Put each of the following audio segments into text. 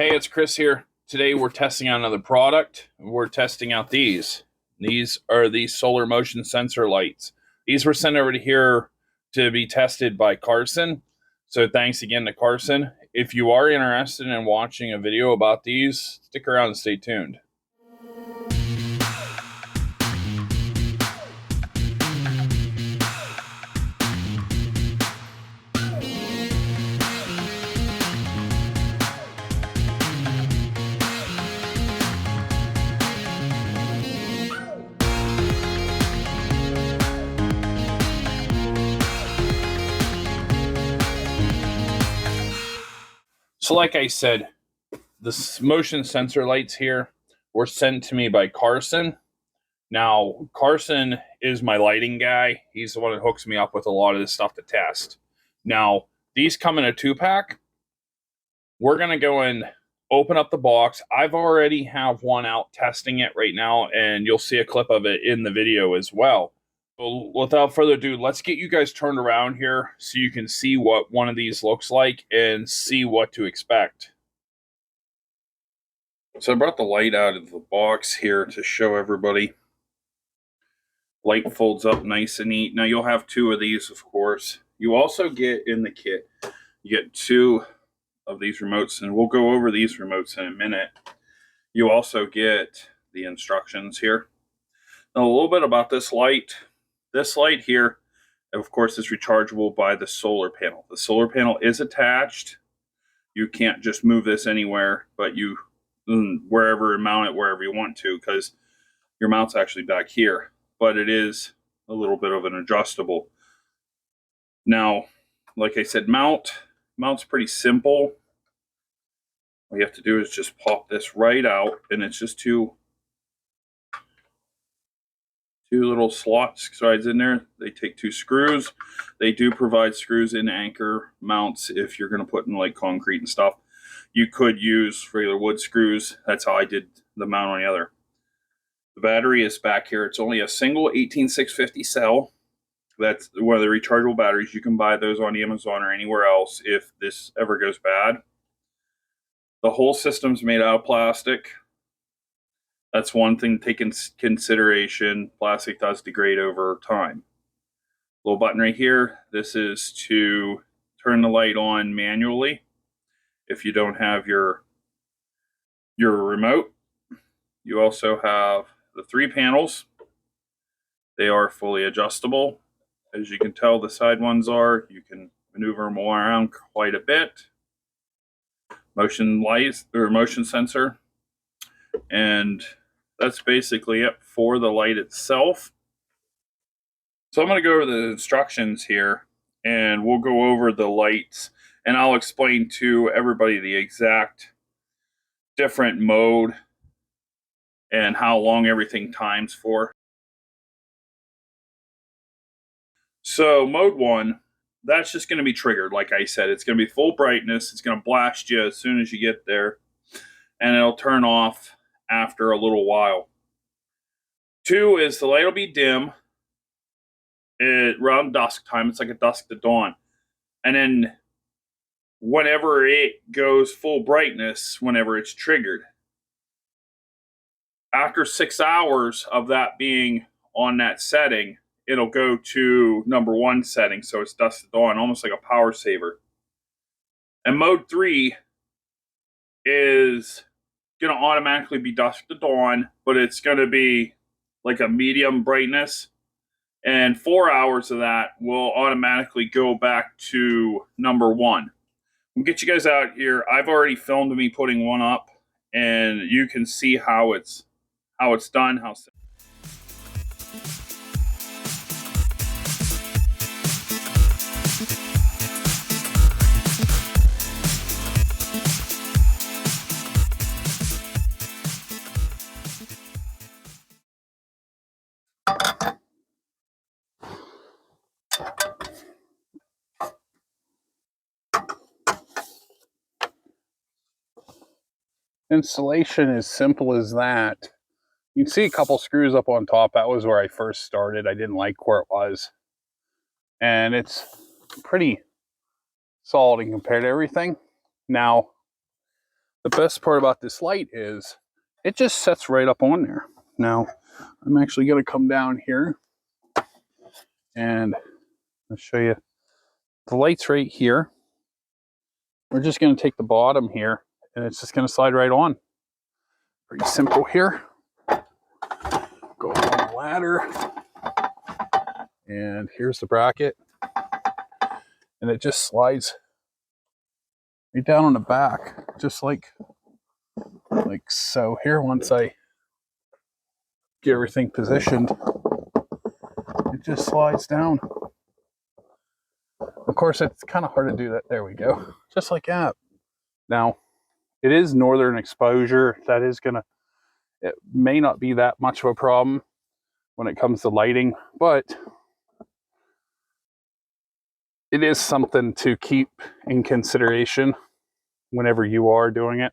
Hey, it's Chris here. Today we're testing out another product. We're testing out these. These are the solar motion sensor lights. These were sent over to here to be tested by Carson. So thanks again to Carson. If you are interested in watching a video about these, stick around and stay tuned. So like I said, the motion sensor lights here were sent to me by Carson. Now, Carson is my lighting guy. He's the one that hooks me up with a lot of this stuff to test. Now, these come in a 2-pack. We're going to go and open up the box. I've already have one out testing it right now, and you'll see a clip of it in the video as well. So without further ado, let's get you guys turned around here so you can see what one of these looks like and see what to expect. So I brought the light out of the box here to show everybody. Light folds up nice and neat. Now you'll have 2 of these, of course. You also get in the kit, you get 2 of these remotes, and we'll go over these remotes in a minute. You also get the instructions here. Now a little bit about this light. This light here, of course, is rechargeable by the solar panel. The solar panel is attached. You can't just move this anywhere, but you wherever mount it wherever you want to, because your mount's actually back here. But it is a little bit of an adjustable. Now, like I said, mount's pretty simple. All you have to do is just pop this right out, and it's just two little slots sides in there. They take 2 screws. They do provide screws in anchor mounts if you're going to put in like concrete and stuff. You could use regular wood screws. That's how I did the mount on the other. The battery is back here. It's only a single 18650 cell. That's one of the rechargeable batteries. You can buy those on Amazon or anywhere else if this ever goes bad. The whole system's made out of plastic. That's one thing to take into consideration. Plastic does degrade over time. Little button right here. This is to turn the light on manually if you don't have your remote. You also have the 3 panels. They are fully adjustable. As you can tell, the side ones are. You can maneuver them around quite a bit. Motion light or motion sensor. And that's basically it for the light itself. So I'm going to go over the instructions here, and we'll go over the lights, and I'll explain to everybody the exact different mode and how long everything times for. So mode 1, that's just going to be triggered. Like I said, it's going to be full brightness. It's going to blast you as soon as you get there, and it'll turn off after a little while. 2 is the light will be dim around dusk time. It's like a dusk to dawn. And then whenever it goes full brightness, whenever it's triggered, after 6 hours of that being on that setting, it'll go to number 1 setting. So it's dusk to dawn, almost like a power saver. And mode 3 is going to automatically be dusk to dawn, but it's going to be like a medium brightness. And 4 hours of that will automatically go back to number 1. We'll get you guys out here. I've already filmed me putting one up, and you can see how it's done. Installation is simple as that. You can see a couple screws up on top. That was where I first started. I didn't like where it was. And it's pretty solid compared to everything. Now, The best part about this light is it just sets right up on there. Now, I'm actually going to come down here and I'll show you. The light's right here. We're just going to take the bottom here and it's just going to slide right on. Pretty simple here. Go on the ladder. And here's the bracket. And it just slides right down on the back, just like so. Here, once I get everything positioned, it just slides down. Of course, it's kind of hard to do that. There we go. Just like that. Now, it is northern exposure. That is gonna, it may not be that much of a problem when it comes to lighting, but it is something to keep in consideration whenever you are doing it.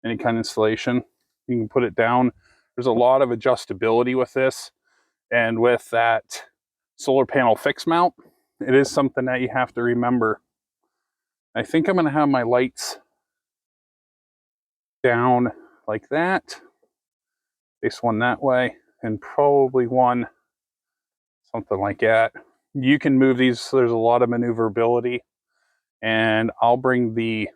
Any kind of installation, you can put it down. There's a lot of adjustability with this, and with that solar panel fixed mount, it is something that you have to remember. I think I'm going to have my lights down like that, face one that way, and probably one something like that. You can move these, so there's a lot of maneuverability, and I'll bring the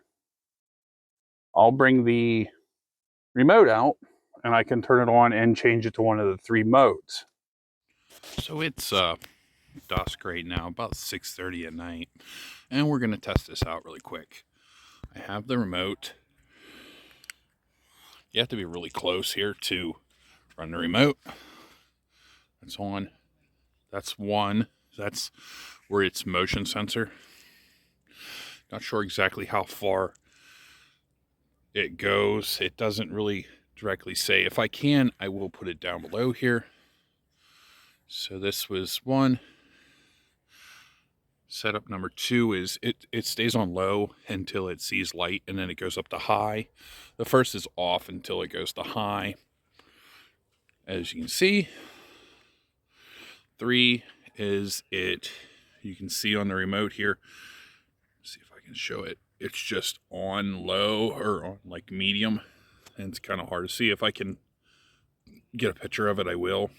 remote out and I can turn it on and change it to one of the 3 modes. So it's dusk right now, about 6:30 at night, and we're going to test this out really quick. I have the remote. You have to be really close here to run the remote. It's on. That's one. That's where it's motion sensor. Not sure exactly how far it goes. It doesn't really directly say. If I can, I will put it down below here. So this was one. Setup number 2 is it stays on low until it sees light, and then it goes up to high. The first is off until it goes to high. As you can see, 3 is it. You can see on the remote here. Let's see if I can show it. It's just on low or on like medium, and it's kind of hard to see. If I can get a picture of it, I will.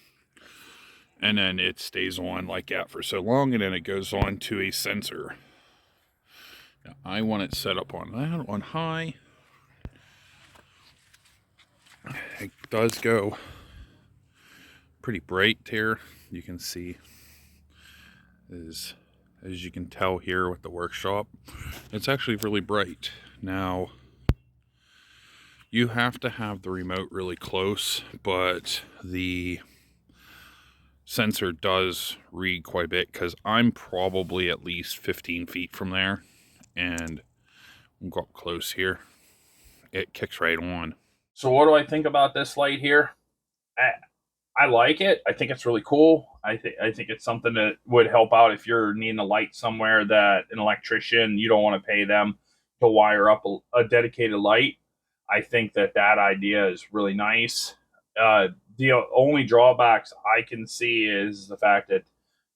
And then it stays on like that for so long, and then it goes on to a sensor. Now, I want it set up on that, on high. It does go pretty bright here. You can see, as you can tell here with the workshop, it's actually really bright. Now, you have to have the remote really close, but the sensor does read quite a bit, because I'm probably at least 15 feet from there, and we'll go up close here. It kicks right on. So what do I think about this light here? I like it. I think it's really cool. I think it's something that would help out if you're needing a light somewhere that an electrician, you don't want to pay them to wire up a dedicated light. I think that idea is really nice. The only drawbacks I can see is the fact that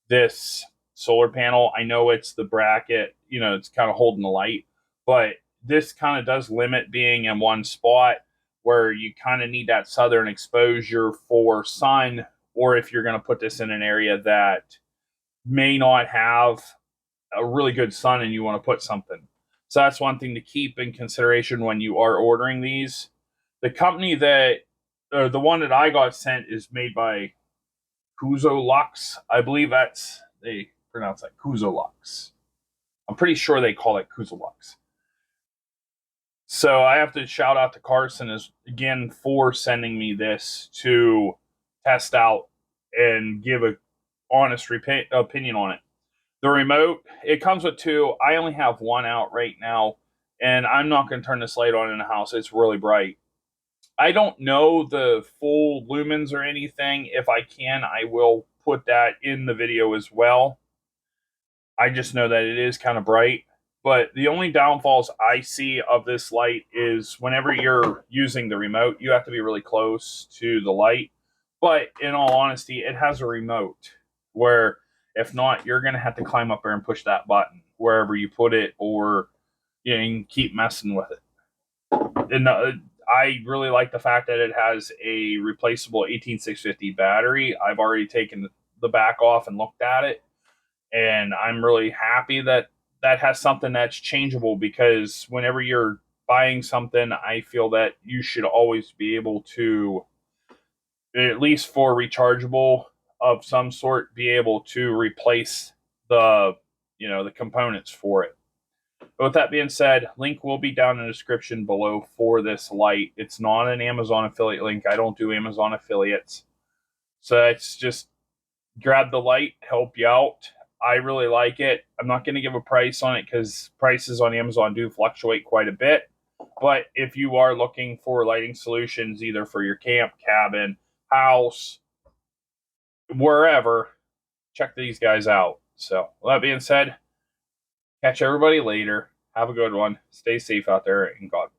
this solar panel, I know it's the bracket, you know, it's kind of holding the light, but this kind of does limit being in one spot, where you kind of need that southern exposure for sun, or if you're going to put this in an area that may not have a really good sun and you want to put something. So that's one thing to keep in consideration when you are ordering these. The company that, or the one that I got sent, is made by Coosolux. I believe they pronounce that Coosolux. I'm pretty sure they call it Coosolux. So I have to shout out to Carson again for sending me this to test out and give a honest opinion on it. The remote, it comes with 2. I only have 1 out right now, and I'm not going to turn this light on in the house. It's really bright. I don't know the full lumens or anything. If I can, I will put that in the video as well. I just know that it is kind of bright. But the only downfalls I see of this light is whenever you're using the remote, you have to be really close to the light. But in all honesty, it has a remote where if not, you're going to have to climb up there and push that button wherever you put it, or you can keep messing with it. And I really like the fact that it has a replaceable 18650 battery. I've already taken the back off and looked at it, and I'm really happy that that has something that's changeable, because whenever you're buying something, I feel that you should always be able to, at least for rechargeable of some sort, be able to replace the the components for it. But with that being said, link will be down in the description below for this light. It's not an Amazon affiliate link. I don't do Amazon affiliates. So it's just grab the light, help you out. I really like it. I'm not going to give a price on it because prices on Amazon do fluctuate quite a bit. But if you are looking for lighting solutions, either for your camp, cabin, house, wherever, check these guys out. So, with that being said, catch everybody later. Have a good one. Stay safe out there, and God